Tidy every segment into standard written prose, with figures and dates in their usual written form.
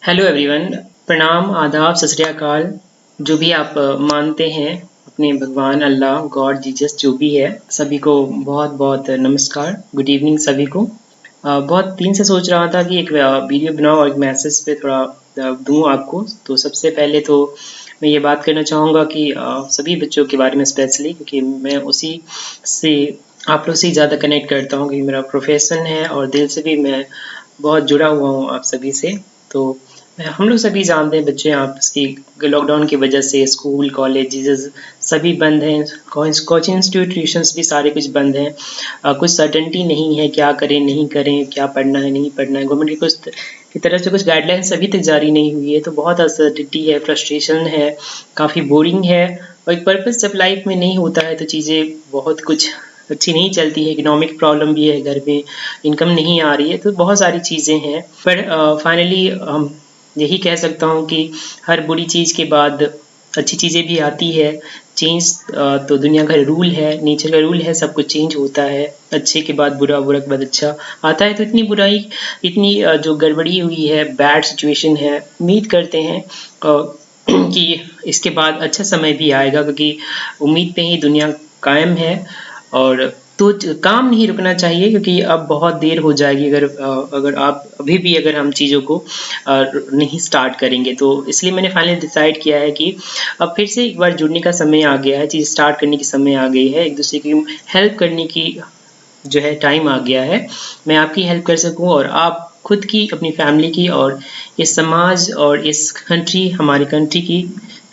Hello everyone. प्रणाम, आदाब, सत श्री अकाल। जो भी आप मानते हैं अपने भगवान, अल्लाह, गॉड, जीसस, जो भी है, सभी को बहुत बहुत नमस्कार, गुड इवनिंग सभी को। बहुत दिन से सोच रहा था कि एक वीडियो बनाऊं और एक मैसेज पे थोड़ा दूं आपको। तो सबसे पहले तो मैं ये बात करना चाहूँगा कि सभी बच्चों के बारे में स्पेशली, क्योंकि मैं उसी से आप लोग से ज़्यादा कनेक्ट करता हूँ, क्योंकि मेरा प्रोफेशन है और दिल से भी मैं बहुत जुड़ा हुआ हूँ आप सभी से। तो हम लोग सभी जानते हैं बच्चे आपस की लॉकडाउन की वजह से स्कूल कॉलेजेस सभी बंद हैं, कोचिंग इंस्टीट्यूट ट्यूशन्स भी सारे कुछ बंद हैं। कुछ सर्टेनिटी नहीं है क्या करें नहीं करें, क्या पढ़ना है नहीं पढ़ना है। गवर्नमेंट की कुछ की तरफ से कुछ गाइडलाइंस अभी तक जारी नहीं हुई है, तो बहुत अनसर्टेनिटी है, फ्रस्ट्रेशन है, काफ़ी बोरिंग है। और एक पर्पस जब लाइफ में नहीं होता है तो चीज़ें बहुत कुछ अच्छी नहीं चलती है। इकोनॉमिक प्रॉब्लम भी है, घर में इनकम नहीं आ रही है, तो बहुत सारी चीज़ें हैं। पर फाइनली हम यही कह सकता हूँ कि हर बुरी चीज़ के बाद अच्छी चीज़ें भी आती है। चेंज तो दुनिया का रूल है, नेचर का रूल है, सब कुछ चेंज होता है। अच्छे के बाद बुरा, बुरा के बाद अच्छा आता है। तो इतनी बुराई, इतनी जो गड़बड़ी हुई है, बैड सिचुएशन है, उम्मीद करते हैं कि इसके बाद अच्छा समय भी आएगा, क्योंकि उम्मीद पे ही दुनिया कायम है। और तो काम नहीं रुकना चाहिए, क्योंकि अब बहुत देर हो जाएगी अगर आप अभी भी अगर हम चीज़ों को नहीं स्टार्ट करेंगे। तो इसलिए मैंने फाइनली डिसाइड किया है कि अब फिर से एक बार जुड़ने का समय आ गया है, चीज़ स्टार्ट करने की समय आ गई है, एक दूसरे की हेल्प करने की जो है टाइम आ गया है। मैं आपकी हेल्प कर सकूं और आप खुद की, अपनी फैमिली की और इस समाज और इस कंट्री, हमारी कंट्री की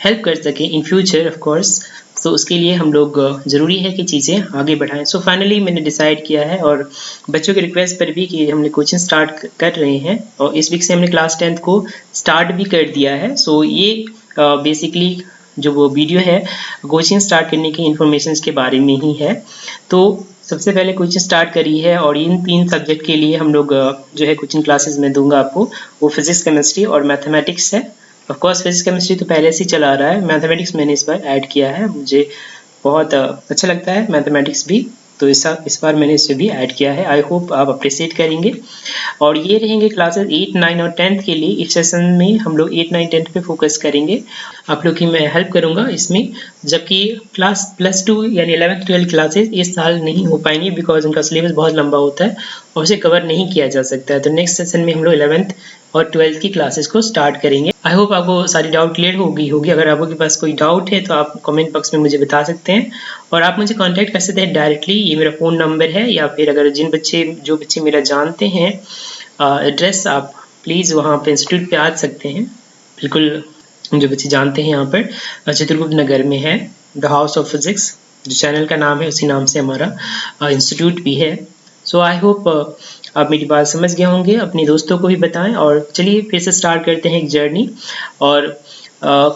हेल्प कर सकें इन फ्यूचर ऑफ कोर्स। तो उसके लिए हम लोग ज़रूरी है कि चीज़ें आगे बढ़ाएं। सो फाइनली मैंने डिसाइड किया है, और बच्चों के रिक्वेस्ट पर भी, कि हमने कोचिंग स्टार्ट कर रहे हैं और इस वीक से हमने क्लास 10th को स्टार्ट भी कर दिया है। सो ये बेसिकली जो वो वीडियो है कोचिंग स्टार्ट करने की इन्फॉर्मेशन के बारे में ही है। तो सबसे पहले कोचिंग स्टार्ट करी है, और इन 3 सब्जेक्ट के लिए हम लोग जो है कोचिंग क्लासेस में दूंगा आपको, वो फिजिक्स, केमिस्ट्री और मैथमेटिक्स है। ऑफ कोर्स फिजिक्स केमिस्ट्री तो पहले से चला रहा है, मैथमेटिक्स मैंने इस बार ऐड किया है। मुझे बहुत अच्छा लगता है मैथमेटिक्स भी, तो इस बार मैंने इसे भी ऐड किया है। आई होप आप अप्रिशिएट करेंगे। और ये रहेंगे क्लासेस 8, 9 और 10th के लिए। इस सेशन में हम लोग 8, 9, 10th पे फोकस करेंगे। आप लोग की मैं हेल्प करूंगा इसमें। जबकि क्लास +2 यानी 11th 12th क्लासेस इस साल नहीं हो पाएंगी, बिकॉज उनका सिलेबस बहुत लंबा होता है और उसे कवर नहीं किया जा सकता है। तो नेक्स्ट सेशन में हम लोग 11th और 12th की क्लासेस को स्टार्ट करेंगे। आई होप आपको सारी डाउट क्लियर होगी। अगर आपके पास कोई डाउट है तो आप कमेंट बॉक्स में मुझे बता सकते हैं, और आप मुझे कांटेक्ट कर सकते हैं डायरेक्टली। ये मेरा फ़ोन नंबर है, या फिर अगर जो बच्चे मेरा जानते हैं एड्रेस, आप प्लीज़ वहाँ पे इंस्टीट्यूट पे आ सकते हैं। बिल्कुल, जो बच्चे जानते हैं यहाँ पर चित्रगुप्त नगर में है द हाउस ऑफ फिजिक्स, जो चैनल का नाम है उसी नाम से हमारा इंस्टीट्यूट भी है। सो आई होप आप मेरी बात समझ गए होंगे। अपने दोस्तों को भी बताएं, और चलिए फिर से स्टार्ट करते हैं एक जर्नी। और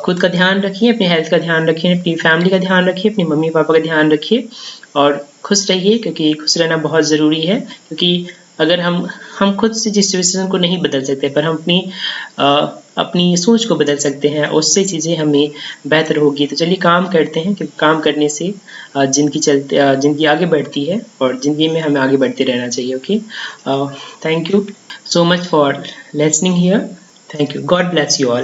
खुद का ध्यान रखिए, अपनी हेल्थ का ध्यान रखिए, अपनी फैमिली का ध्यान रखिए, अपनी मम्मी पापा का ध्यान रखिए, और खुश रहिए, क्योंकि खुश रहना बहुत ज़रूरी है। क्योंकि अगर हम खुद से जिस सिचुएशन को नहीं बदल सकते, पर हम अपनी सोच को बदल सकते हैं, उससे चीज़ें हमें बेहतर होगी। तो चलिए काम करते हैं, क्योंकि काम करने से ज़िंदगी आगे बढ़ती है, और ज़िंदगी में हमें आगे बढ़ते रहना चाहिए। Okay, thank you so much for listening here. Thank you. God bless you all.